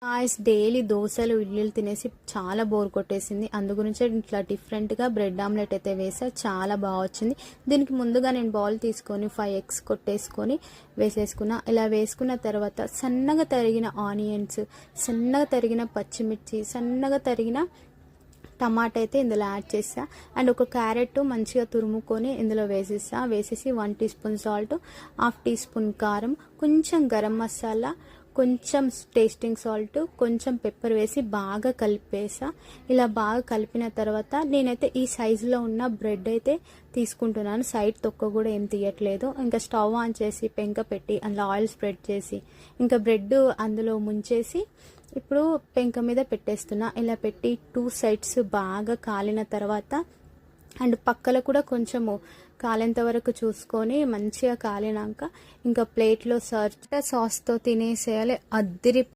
Guys daily దోశలు ఇడ్లీలు తినేసి చాలా బోర్ కొట్టేసింది. అందు గురించే ఇట్లా డిఫరెంట్గా బ్రెడ్ ఆమ్లెట్ అయితే వేసా. చాలా బాగా వచ్చింది. దీనికి ముందుగా నేను బౌల్ తీసుకొని 5 eggs కొట్టేసుకొని వేసేసుకున్నా. ఇలా వేసుకున్న తర్వాత సన్నగా తరిగిన ఆనియన్స్, సన్నగా తరిగిన పచ్చిమిర్చి, సన్నగా తరిగిన టమాటా అయితే ఇందులో యాడ్ చేసా. అండ్ ఒక క్యారెట్ మంచిగా తురుముకొని ఇందులో వేసేసి 1 teaspoon సాల్ట్, 1/2 teaspoon కారం, కొంచెం గరం మసాలా, కొంచెం టేస్టింగ్ సాల్ట్, కొంచెం పెప్పర్ వేసి బాగా కలిపేసా. ఇలా బాగా కలిపిన తర్వాత నేనైతే ఈ సైజులో ఉన్న బ్రెడ్ అయితే తీసుకుంటున్నాను. సైడ్ తొక్క కూడా ఏం తీయట్లేదు. ఇంకా స్టవ్ ఆన్ చేసి పెంక పెట్టి అందులో ఆయిల్ స్ప్రెడ్ చేసి ఇంకా బ్రెడ్ అందులో ముంచేసి ఇప్పుడు పెంక మీద పెట్టేస్తున్నా. ఇలా పెట్టి 2 sides బాగా కాలిన తర్వాత అండ్ పక్కల కూడా కొంచెము కాలేంత వరకు చూసుకొని మంచిగా కాలినాక ఇంకా ప్లేట్లో సర్వ్ సాస్తో తినేసేయాలి. అద్దిరి